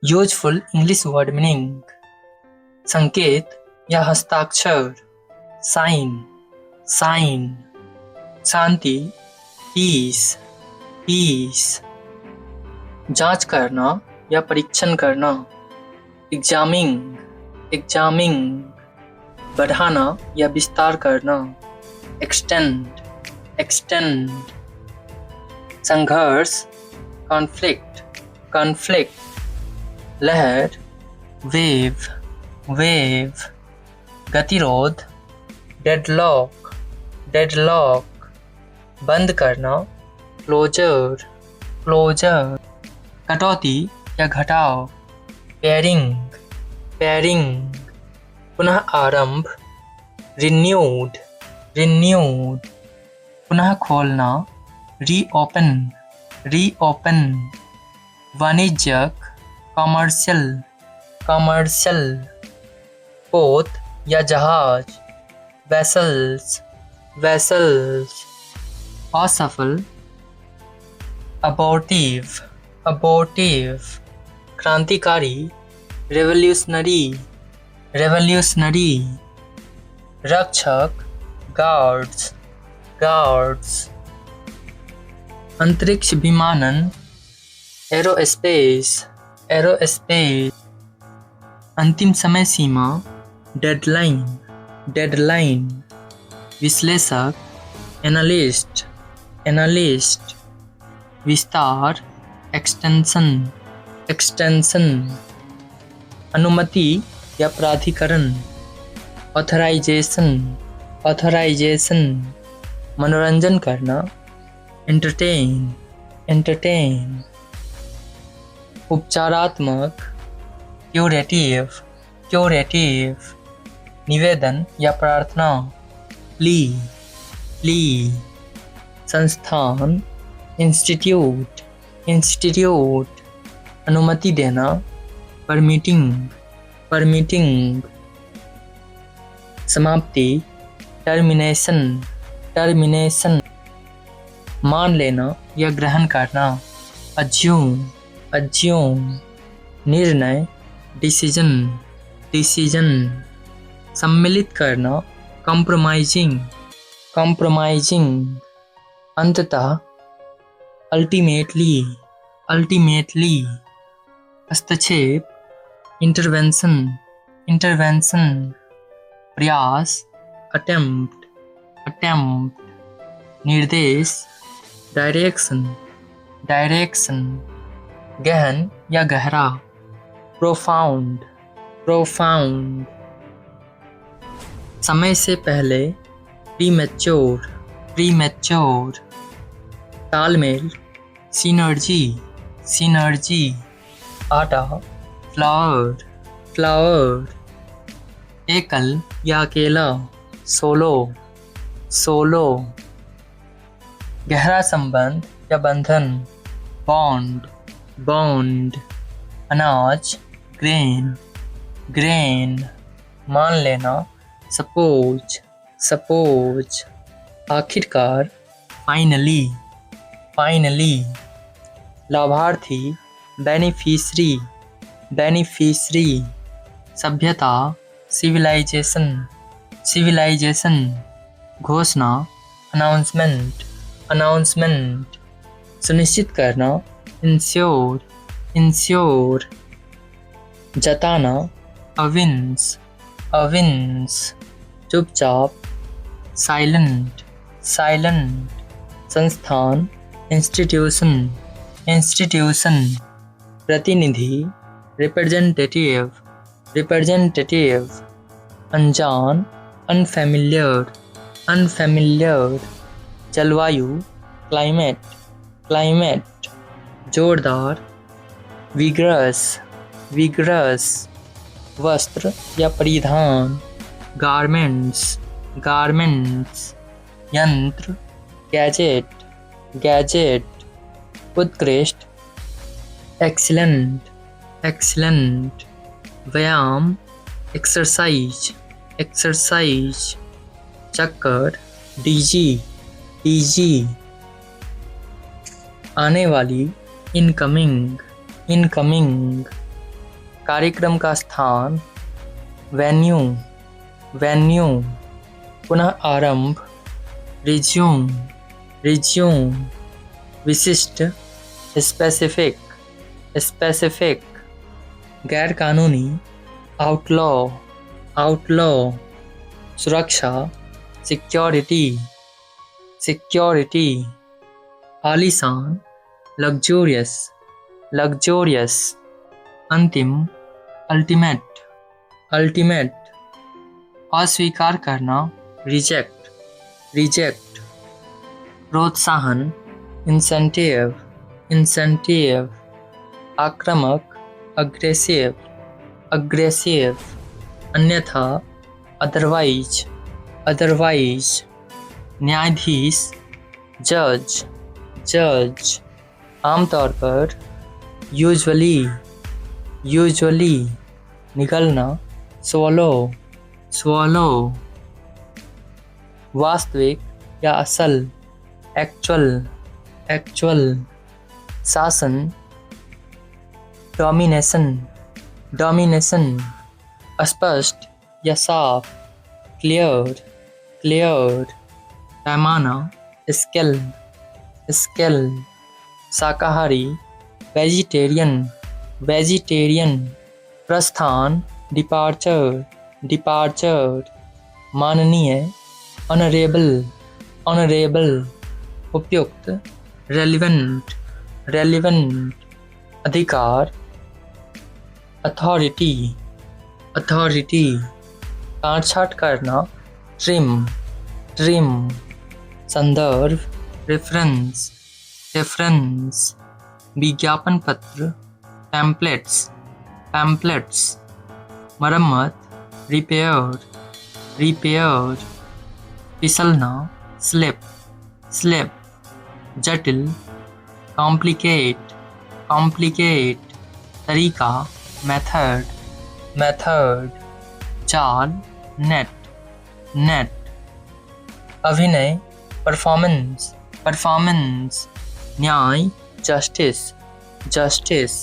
useful English word meaning संकेत या हस्ताक्षर, साइन, साइन, शांति, पीस, पीस, जांच करना या परीक्षण करना, एग्जामिंग, एग्जामिंग, बढ़ाना या विस्तार करना, एक्सटेंड, एक्सटेंड, संघर्ष, कॉन्फ्लिक्ट, कॉन्फ्लिक्ट, लहर, वेव, वेव, गतिरोध, डेडलॉक, डेडलॉक, बंद करना, क्लोजर, क्लोजर, कटौती या घटाव, पेयरिंग, पेयरिंग, पुनः आरंभ, रिन्यूड, रिन्यूड, पुनः खोलना, रीओपन, रीओपन, वाणिज्यक, कॉमर्शियल, कॉमर्शियल, पोत या जहाज, वेसल्स, वेसल्स, असफल, अबॉर्टिव, अबॉर्टिव, क्रांतिकारी, रेवोल्यूशनरी, रेवोल्यूशनरी, रक्षक, गार्ड्स, गार्ड्स, अंतरिक्ष विमानन, एरोस्पेस, एरोस्पेस, अंतिम समय सीमा, डेडलाइन, डेडलाइन, विश्लेषक, एनालिस्ट, एनालिस्ट, विस्तार, एक्सटेंशन, एक्सटेंशन, अनुमति या प्राधिकरण, ऑथराइजेशन, ऑथराइजेशन, मनोरंजन करना, एंटरटेन, एंटरटेन, उपचारात्मक, क्यूरेटिव, क्यूरेटिव, निवेदन या प्रार्थना, प्ली, प्ली, संस्थान, इंस्टीट्यूट, इंस्टीट्यूट, अनुमति देना, परमिटिंग, परमिटिंग, समाप्ति, टर्मिनेशन, टर्मिनेशन, मान लेना या ग्रहण करना, अज्यूम, अज्यूम, निर्णय, डिसीजन, डिसीजन, सम्मिलित करना, कॉम्प्रोमाइजिंग, कॉम्प्रोमाइजिंग, अंततः, अल्टीमेटली, अल्टीमेटली, हस्तक्षेप, इंटरवेंशन, इंटरवेंशन, प्रयास, अटेम्प्ट, अटेम्प्ट, निर्देश, डायरेक्शन, डायरेक्शन, गहन या गहरा, प्रोफाउंड, प्रोफाउंड, समय से पहले, प्रीमेच्योर, प्रीमेच्योर, तालमेल, सिनर्जी, सिनर्जी, आटा, फ्लावर, फ्लावर, एकल या अकेला, सोलो, सोलो, गहरा संबंध या बंधन, बॉन्ड, बॉन्ड, अनाज, ग्रेन, ग्रेन, मान लेना, सपोज, सपोज, आखिरकार, फाइनली, फाइनली, लाभार्थी, बेनिफिशरी, बेनिफिशरी, सभ्यता, सिविलाइजेशन, सिविलाइजेशन, घोषणा, अनाउंसमेंट, अनाउंसमेंट, सुनिश्चित करना, इंश्योर, इंश्योर, जताना, अविंस, अविंस, चुपचाप, साइलेंट, साइलेंट, संस्थान, इंस्टीट्यूशन, इंस्टीट्यूशन, प्रतिनिधि, रिप्रेजेंटेटिव, रिप्रेजेंटेटिव, अनजान, अनफेमिलियर, अनफेमिलियर, जलवायु, क्लाइमेट, क्लाइमेट, जोरदार, विग्रस, विग्रस, वस्त्र या परिधान, गारमेंट्स, गारमेंट्स, यंत्र, गैजेट, गैजेट, उत्कृष्ट, एक्सीलेंट, एक्सीलेंट, व्यायाम, एक्सरसाइज, एक्सरसाइज, चक्कर, डीजी, डीजी, आने वाली, इनकमिंग, इनकमिंग, कार्यक्रम का स्थान, वेन्यू, वेन्यू, पुनः आरंभ, रिज्यूम, रिज्यूम, विशिष्ट, स्पेसिफिक, स्पेसिफिक, गैर कानूनी, आउटलॉ, आउटलॉ, सुरक्षा, सिक्योरिटी, सिक्योरिटी, आलीशान, लग्जूरियस, लग्जूरियस, अंतिम, अल्टीमेट, अल्टीमेट, अस्वीकार करना, रिजेक्ट, रिजेक्ट, प्रोत्साहन, इंसेंटिव, इंसेंटिव, आक्रामक, अग्रेसिव, अग्रेसिव, अन्यथा, अदरवाइज, अदरवाइज, न्यायाधीश, जज, जज, आमतौर पर, यूजुअली, यूजुअली, निगलना, स्वलो, स्वलो, वास्तविक या असल, एक्चुअल, एक्चुअल, शासन, डोमिनेशन, डोमिनेशन, स्पष्ट या साफ, क्लियर, क्लियर, पैमाना, स्केल, स्केल, शाकाहारी, वेजिटेरियन, वेजिटेरियन, प्रस्थान, डिपार्चर, डिपार्चर, माननीय, ऑनरेबल, ऑनरेबल, उपयुक्त, रेलिवेंट, रेलिवेंट, अधिकार, अथॉरिटी, अथॉरिटी, काटछाट करना, ट्रिम, ट्रिम, संदर्भ, रेफरेंस, रेफरेंस, विज्ञापन पत्र, पैम्पलेट्स, पैम्पलेट्स, मरम्मत, रिपेयर, रिपेयर, फिसलना, स्लिप, स्लिप, जटिल, कॉम्प्लिकेट, कॉम्प्लिकेट, तरीका, मेथड, मेथड, चाल, नेट, नेट, अभिनय, परफॉर्मेंस, परफॉर्मेंस, न्याय, जस्टिस, जस्टिस,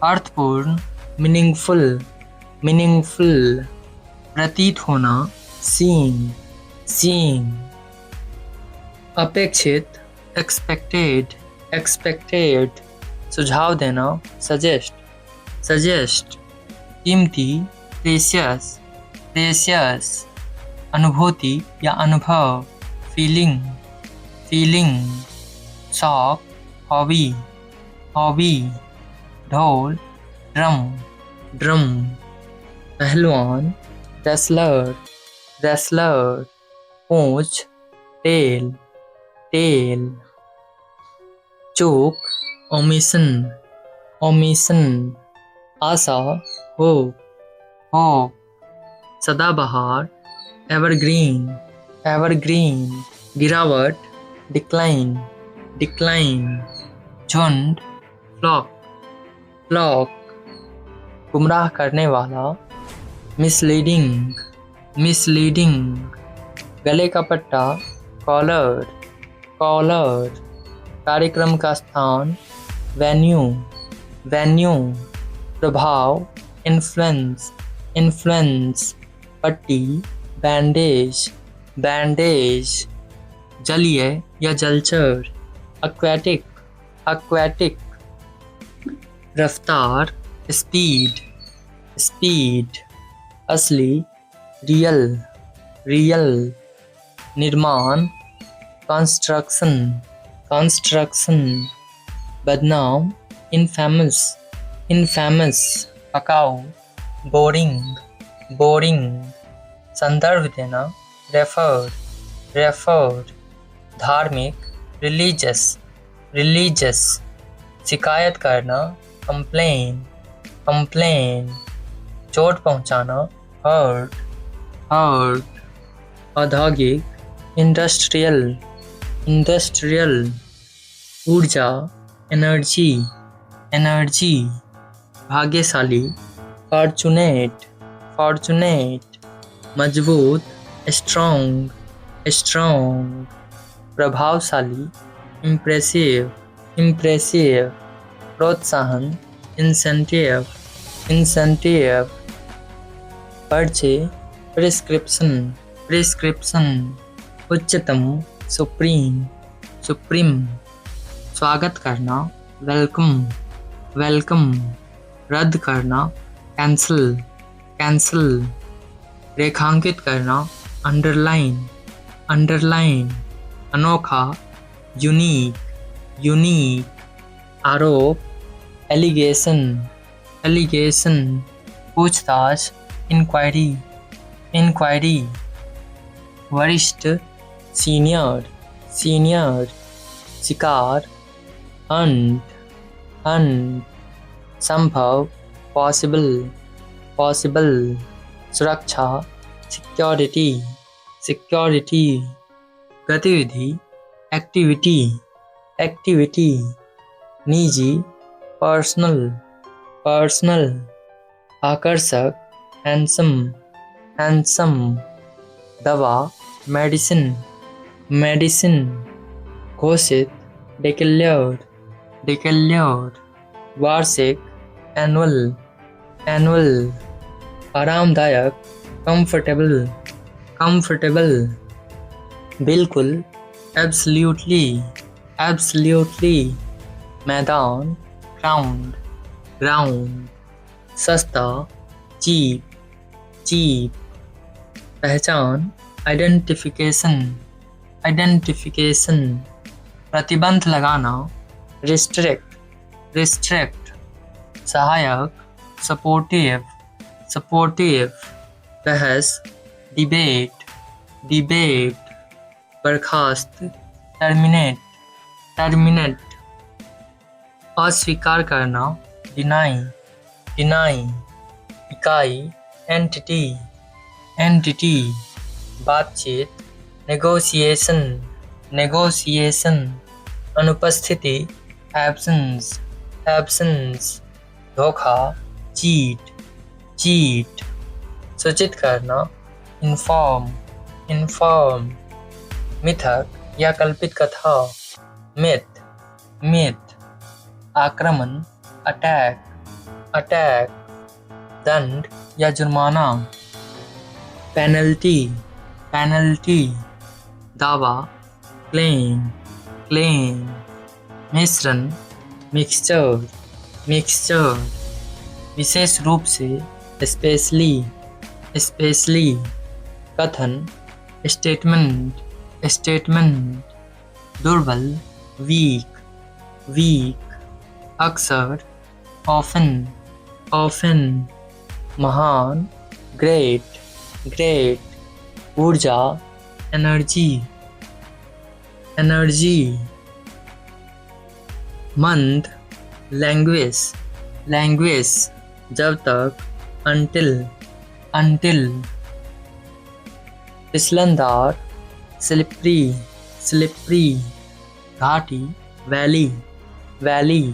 अर्थपूर्ण, मीनिंगफुल, मीनिंगफुल, प्रतीत होना, सीन, सीन, अपेक्षित, एक्सपेक्टेड, एक्सपेक्टेड, सुझाव देना, सजेस्ट, सजेस्ट, कीमती, प्रेशियस, प्रेशियस, अनुभूति या अनुभव, फीलिंग, फीलिंग, शौक, हॉबी, हॉबी, ढोल, ड्रम, ड्रम, पहलवान, रेसलर, रेसलर, पूंछ, टेल, टेल, चूक, ओमिशन, ओमिशन, आशा, होप, होप, सदाबहार, एवरग्रीन, एवरग्रीन, गिरावट, डिक्लाइन, डिक्लाइन, झुंड, फ्लॉक, फ्लॉक, गुमराह करने वाला, मिसलीडिंग, मिसलीडिंग, गले का पट्टा, कॉलर, कॉलर, कार्यक्रम का स्थान, वेन्यू, वेन्यू, प्रभाव, इन्फ्लुएंस, इन्फ्लुएंस, पट्टी, बैंडेज, बैंडेज, जलीय या जलचर, एक्वेटिक, एक्वेटिक, रफ्तार, स्पीड, स्पीड, असली, रियल, रियल, निर्माण, कंस्ट्रक्शन, कंस्ट्रक्शन, बदनाम, इनफेमस, इनफेमस, पकाऊ, बोरिंग, बोरिंग, संदर्भ देना, रेफर, रेफर, धार्मिक, रिलीजियस, रिलीजियस, शिकायत करना, कंप्लेन, कंप्लेन, चोट पहुंचाना, हर्ट, हर्ट, औद्योगिक, इंडस्ट्रियल, इंडस्ट्रियल, ऊर्जा, एनर्जी, एनर्जी, भाग्यशाली, फॉर्चुनेट, फॉर्चुनेट, मजबूत, स्ट्रॉन्ग, स्ट्रॉन्ग, प्रभावशाली, इम्प्रेसिव, इम्प्रेसिव, प्रोत्साहन, इंसेंटिव, इंसेंटिव, पर्चे, प्रिस्क्रिप्शन, प्रिस्क्रिप्शन, उच्चतम, सुप्रीम, सुप्रीम, स्वागत करना, वेलकम, वेलकम, रद्द करना, कैंसिल, कैंसिल, रेखांकित करना, अंडरलाइन, अंडरलाइन, अनोखा, यूनिक, यूनिक, आरोप, एलिगेशन, एलिगेशन, पूछताछ, इंक्वायरी, इंक्वायरी, वरिष्ठ, सीनियर, सीनियर, शिकार, हंट, हंट, संभव, पॉसिबल, पॉसिबल, सुरक्षा, सिक्योरिटी, सिक्योरिटी, गतिविधि, एक्टिविटी, एक्टिविटी, निजी, पर्सनल, पर्सनल, आकर्षक, हैंडसम, हैंडसम, दवा, मेडिसिन, मेडिसिन, घोषित, डिक्लेयर्ड, डिक्लेयर्ड, वार्षिक, एनुअल, एनुअल, आरामदायक, कंफर्टेबल, कंफर्टेबल, बिल्कुल, एब्सोल्युटली, एब्सोल्युटली, मैदान, ग्राउंड, ग्राउंड, सस्ता, चीप, चीप, पहचान, आइडेंटिफिकेशन, आइडेंटिफिकेशन, प्रतिबंध लगाना, रिस्ट्रिक्ट, रिस्ट्रिक्ट, सहायक, सपोर्टिव, सपोर्टिव, बहस, डिबेट, डिबेट, बर्खास्त, टर्मिनेट, टर्मिनेट, अस्वीकार करना, डिनाई, डिनाई, इकाई, एंटिटी, एंटिटी, बातचीत, नेगोशिएशन, नेगोशिएशन, अनुपस्थिति, एब्सेंस, एब्सेंस, धोखा, चीट, चीट, सूचित करना, इन्फॉर्म, इन्फॉर्म, मिथक या कल्पित कथा, मिथ, मिथ, आक्रमण, अटैक, अटैक, दंड या जुर्माना, पेनल्टी, पेनल्टी, दावा, क्लेम, क्लेम, मिश्रण, मिक्सचर, मिक्सचर, विशेष रूप से, स्पेशली, स्पेशली, कथन, स्टेटमेंट, स्टेटमेंट, दुर्बल, वीक, वीक, अक्सर, ऑफन, ऑफन, महान, ग्रेट, ग्रेट, ऊर्जा, एनर्जी, एनर्जी, मंद, लैंग्वेज, लैंग्वेज, जब तक, अनटिल, अनटिल, फिसलनदार, स्लिपरी, स्लिपरी, घाटी, वैली, वैली,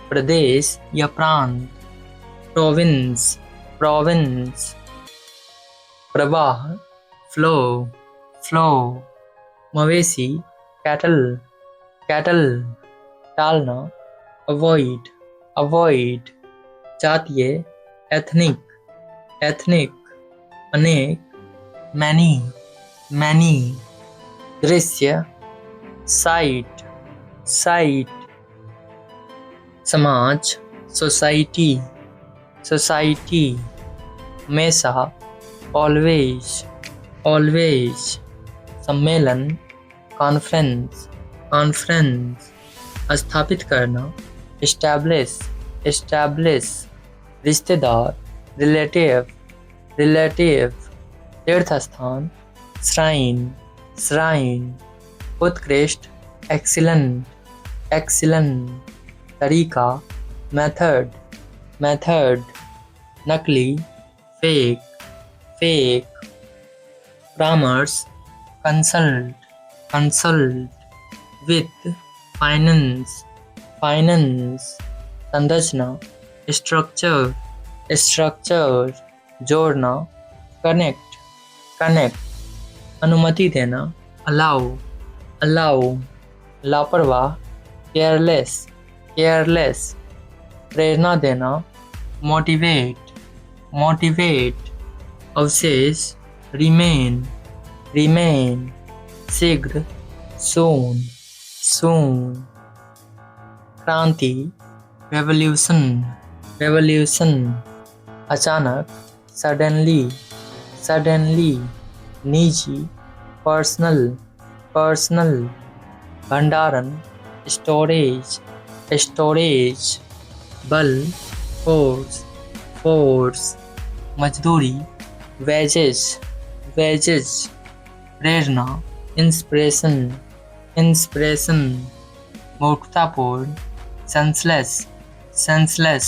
प्रदेश या प्रांत, प्रोविंस, प्रोविंस, प्रवाह, फ्लो, फ्लो, मवेशी, कैटल, कैटल, टालना, अवॉइड, अवॉइड, जातीय, एथनिक, एथनिक, अनेक, मैनी, मैनी, दृश्य, साइट, साइट, समाज, सोसाइटी, सोसाइटी, हमेशा, ऑलवेज, ऑलवेज, सम्मेलन, कॉन्फ्रेंस, कॉन्फ्रेंस, स्थापित करना, एस्टैब्लिश, एस्टैब्लिश, रिश्तेदार, रिलेटिव, रिलेटिव, तीर्थस्थान, श्राइन, श्राइन, उत्कृष्ट, एक्सीलेंट, एक्सीलेंट, तरीका, मेथड, मेथड, नकली, फेक, फेक, परामर्श, कंसल्ट, कंसल्ट, वित्त, फाइनेंस, फाइनेंस, संरचना, स्ट्रक्चर, स्ट्रक्चर, जोड़ना, कनेक्ट, कनेक्ट, अनुमति देना, अलाउ, अलाउ, लापरवाह, केयरलेस, केयरलेस, प्रेरणा देना, motivate, motivate, अवशेष, remain, remain, शीघ्र, soon, soon, क्रांति, revolution, revolution, अचानक, suddenly, suddenly, निजी, personal, personal, भंडारण, storage, storage, बल, force, force, मजदूरी, wages, wages, प्रेरणा, inspiration, inspiration, मूर्खतापूर्ण, senseless, senseless,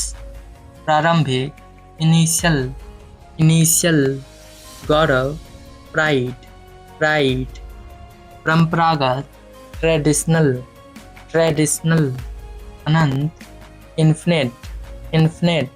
प्रारंभिक, initial, initial, गौरव, pride, pride, परंपरागत, ट्रेडिशनल, ट्रेडिशनल, अनंत, इन्फिनिट, इन्फिनिट,